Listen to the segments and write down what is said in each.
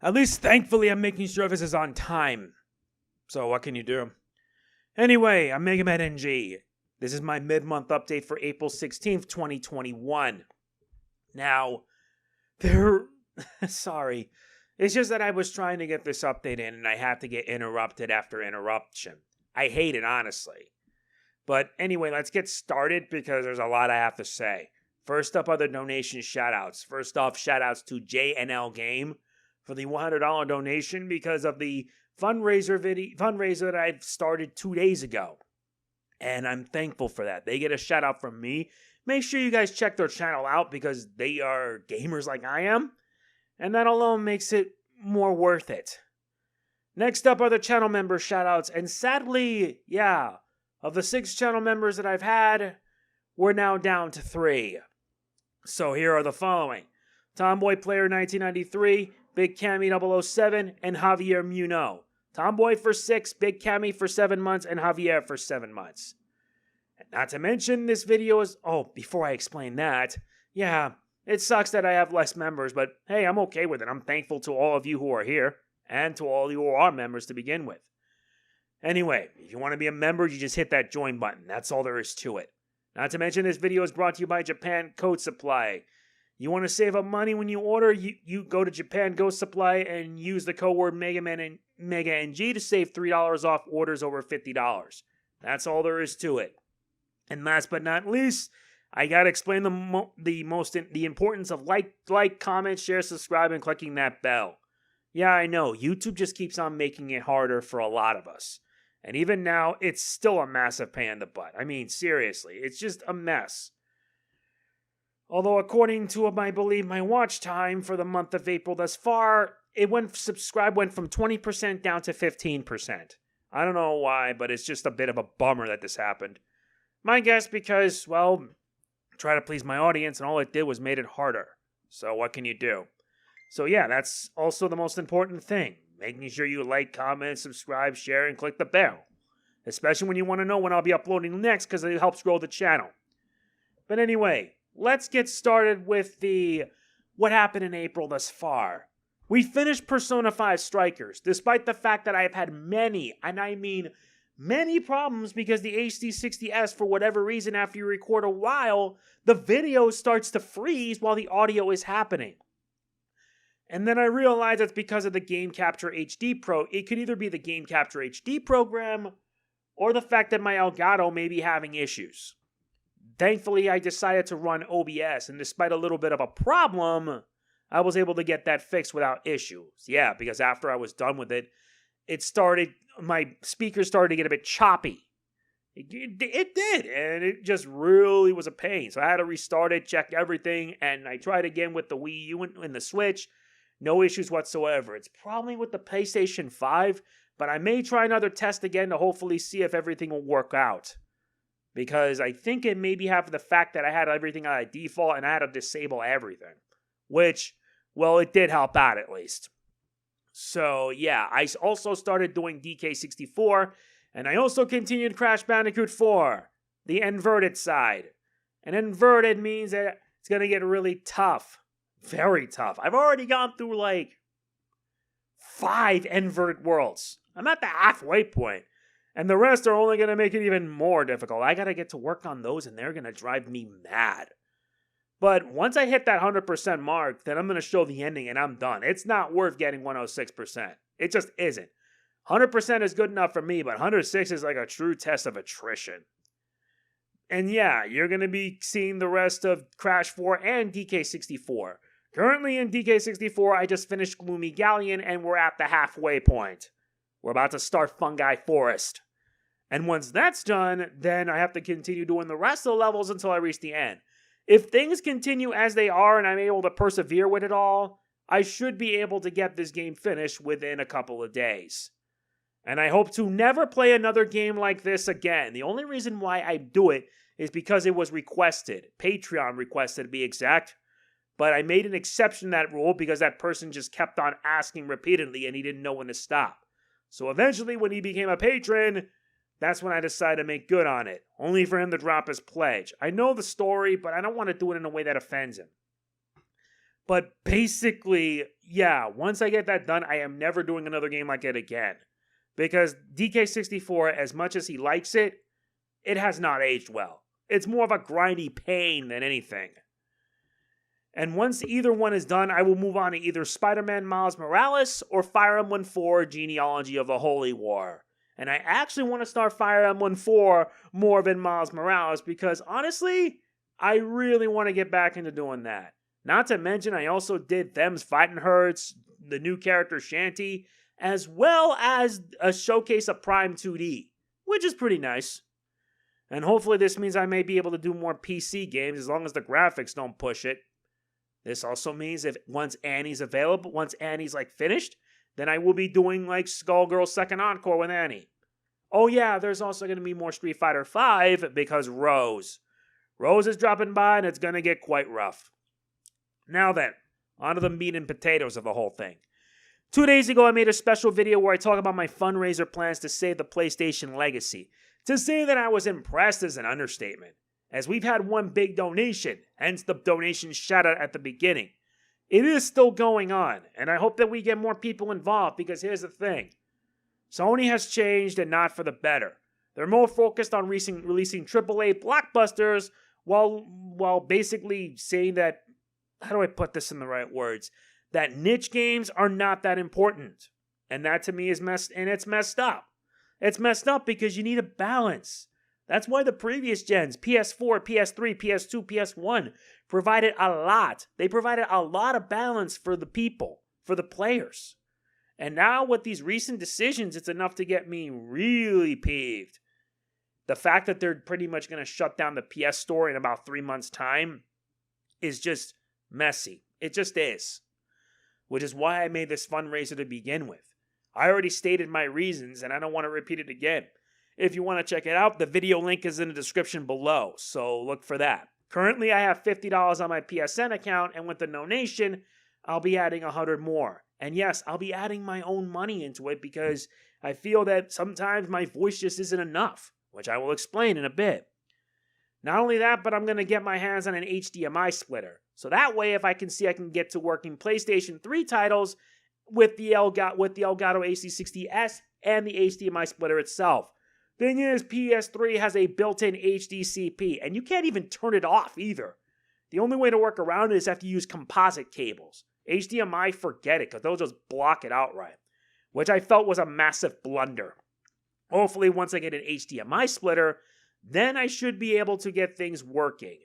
At least, thankfully, I'm making sure this is on time. So what can you do? Anyway, I'm MegamanNG. This is my mid-month update for April 16th, 2021. Now, sorry. It's just that I was trying to get this update in and I had to get interrupted after interruption. I hate it, honestly. But anyway, let's get started because there's a lot I have to say. First up are the donation shoutouts. First off, shoutouts to JNL Game for the $100 donation because of the fundraiser that I've started 2 days ago. And I'm thankful for that. They get a shout out from me. Make sure you guys check their channel out because they are gamers like I am. And that alone makes it more worth it. Next up are the channel member shoutouts. And sadly, of the 6 channel members that I've had, we're now down to 3. So here are the following. Tomboy Player 1993, Big Cammy 007, and Javier Munoz. Tomboy for 6, Big Cammy for 7 months, and Javier for 7 months. And not to mention, this video is... Oh, before I explain that, it sucks that I have less members, but hey, I'm okay with it. I'm thankful to all of you who are here, and to all of you who are members to begin with. Anyway, if you want to be a member, you just hit that join button. That's all there is to it. Not to mention, this video is brought to you by Japan Code Supply. You want to save up money when you order, you go to Japan Go Supply and use the code word MegamanNG to save $3 off orders over $50. That's all there is to it. And last but not least, I gotta explain the importance of like, comment, share, subscribe, and clicking that bell. Yeah, I know, YouTube just keeps on making it harder for a lot of us. And even now, it's still a massive pain in the butt. I mean, seriously, it's just a mess. Although according to, I believe, my watch time for the month of April thus far, subscribe went from 20% down to 15%. I don't know why, but it's just a bit of a bummer that this happened. My guess because, well, try to please my audience and all it did was made it harder. So what can you do? So yeah, that's also the most important thing. Making sure you like, comment, subscribe, share, and click the bell. Especially when you want to know when I'll be uploading next because it helps grow the channel. But anyway, let's get started with what happened in April thus far. We finished Persona 5 Strikers, despite the fact that I have had many, and I mean many problems because the HD60S, for whatever reason, after you record a while, the video starts to freeze while the audio is happening. And then I realized it's because of the Game Capture HD Pro. It could either be the Game Capture HD program or the fact that my Elgato may be having issues. Thankfully, I decided to run OBS, and despite a little bit of a problem, I was able to get that fixed without issues. Yeah, because after I was done with it, my speakers started to get a bit choppy. It did, and it just really was a pain. So I had to restart it, check everything, and I tried again with the Wii U and the Switch. No issues whatsoever. It's probably with the PlayStation 5, but I may try another test again to hopefully see if everything will work out. Because I think it maybe have the fact that I had everything on default and I had to disable everything. Which, well, it did help out at least. So, yeah, I also started doing DK64, and I also continued Crash Bandicoot 4, the inverted side. And inverted means that it's going to get really tough. Very tough. I've already gone through, 5 inverted worlds. I'm at the halfway point. And the rest are only going to make it even more difficult. I got to get to work on those, and they're going to drive me mad. But once I hit that 100% mark, then I'm going to show the ending, and I'm done. It's not worth getting 106%. It just isn't. 100% is good enough for me, but 106 is like a true test of attrition. And yeah, you're going to be seeing the rest of Crash 4 and DK64. Currently in DK64, I just finished Gloomy Galleon, and we're at the halfway point. We're about to start Fungi Forest. And once that's done, then I have to continue doing the rest of the levels until I reach the end. If things continue as they are and I'm able to persevere with it all, I should be able to get this game finished within a couple of days. And I hope to never play another game like this again. The only reason why I do it is because it was requested. Patreon requested to be exact. But I made an exception to that rule because that person just kept on asking repeatedly and he didn't know when to stop. So eventually when he became a patron, that's when I decided to make good on it. Only for him to drop his pledge. I know the story, but I don't want to do it in a way that offends him. But basically, yeah, once I get that done, I am never doing another game like it again. Because DK64, as much as he likes it, it has not aged well. It's more of a grindy pain than anything. And once either one is done, I will move on to either Spider-Man Miles Morales or Fire Emblem 4 Genealogy of the Holy War. And I actually want to start Fire Emblem 4 more than Miles Morales because honestly, I really want to get back into doing that. Not to mention, I also did Them's Fighting Hurts, the new character Shanty, as well as a showcase of Prime 2D, which is pretty nice. And hopefully this means I may be able to do more PC games as long as the graphics don't push it. This also means if once Annie's available, once Annie's like finished, then I will be doing like Skullgirl's Second Encore with Annie. Oh yeah, there's also going to be more Street Fighter V because Rose is dropping by and it's going to get quite rough. Now then, on to the meat and potatoes of the whole thing. 2 days ago, I made a special video where I talk about my fundraiser plans to save the PlayStation legacy. To say that I was impressed is an understatement, as we've had one big donation, hence the donation shout out at the beginning. It is still going on, and I hope that we get more people involved because here's the thing. Sony has changed and not for the better. They're more focused on releasing AAA blockbusters while basically saying that, how do I put this in the right words? That niche games are not that important. And that to me is it's messed up. It's messed up because you need a balance. That's why the previous gens, PS4, PS3, PS2, PS1, provided a lot. They provided a lot of balance for the people, for the players. And now with these recent decisions, it's enough to get me really peeved. The fact that they're pretty much going to shut down the PS Store in about 3 months' time is just messy. It just is. Which is why I made this fundraiser to begin with. I already stated my reasons, and I don't want to repeat it again. If you want to check it out, the video link is in the description below, so look for that. Currently, I have $50 on my PSN account, and with the donation, I'll be adding 100 more. And yes, I'll be adding my own money into it because I feel that sometimes my voice just isn't enough, which I will explain in a bit. Not only that, but I'm going to get my hands on an HDMI splitter. So that way, if I can get to working PlayStation 3 titles with the Elgato AC60S and the HDMI splitter itself. Thing is, PS3 has a built-in HDCP, and you can't even turn it off either. The only way to work around it is have to use composite cables. HDMI, forget it, because they'll just block it outright, which I felt was a massive blunder. Hopefully, once I get an HDMI splitter, then I should be able to get things working.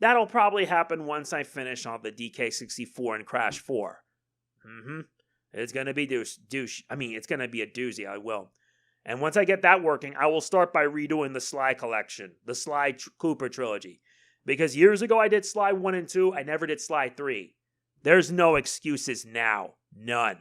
That'll probably happen once I finish on the DK64 and Crash 4. It's going to be it's going to be a doozy, I will. And once I get that working, I will start by redoing the Sly collection, the Sly Cooper trilogy. Because years ago I did Sly 1 and 2, I never did Sly 3. There's no excuses now. None.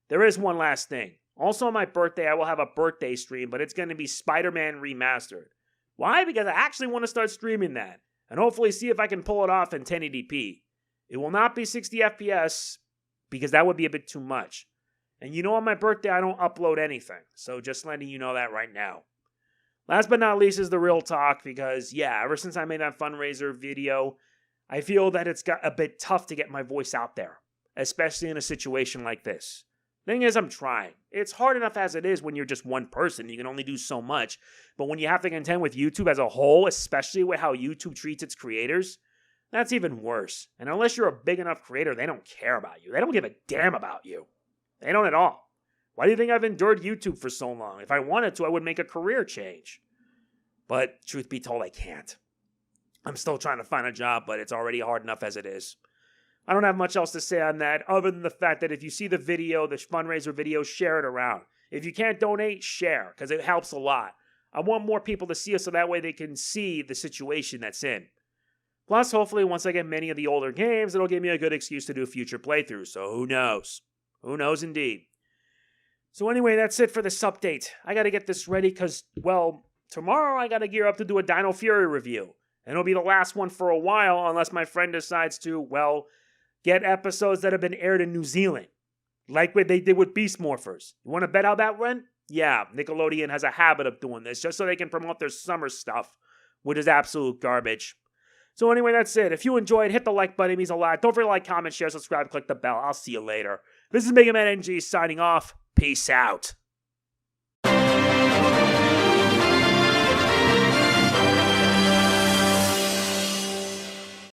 There is one last thing. Also on my birthday, I will have a birthday stream, but it's going to be Spider-Man Remastered. Why? Because I actually want to start streaming that, and hopefully see if I can pull it off in 1080p. It will not be 60 FPS, because that would be a bit too much. And you know on my birthday, I don't upload anything, so just letting you know that right now. Last but not least is the real talk, because yeah, ever since I made that fundraiser video, I feel that it's got a bit tough to get my voice out there, especially in a situation like this. Thing is, I'm trying. It's hard enough as it is when you're just one person. You can only do so much. But when you have to contend with YouTube as a whole, especially with how YouTube treats its creators, that's even worse. And unless you're a big enough creator, they don't care about you. They don't give a damn about you. They don't at all. Why do you think I've endured YouTube for so long? If I wanted to, I would make a career change. But truth be told, I can't. I'm still trying to find a job, but it's already hard enough as it is. I don't have much else to say on that, other than the fact that if you see the video, the fundraiser video, share it around. If you can't donate, share, because it helps a lot. I want more people to see it so that way they can see the situation that's in. Plus, hopefully, once I get many of the older games, it'll give me a good excuse to do future playthroughs, so who knows? Who knows indeed. So anyway, that's it for this update. I gotta get this ready because, well, tomorrow I gotta gear up to do a Dino Fury review. And it'll be the last one for a while, unless my friend decides to, well, get episodes that have been aired in New Zealand. Like what they did with Beast Morphers. You want to bet how that went? Yeah, Nickelodeon has a habit of doing this, just so they can promote their summer stuff, which is absolute garbage. So anyway, that's it. If you enjoyed, hit the like button. It means a lot. Don't forget to like, comment, share, subscribe, click the bell. I'll see you later. This is MegamanNG signing off. Peace out.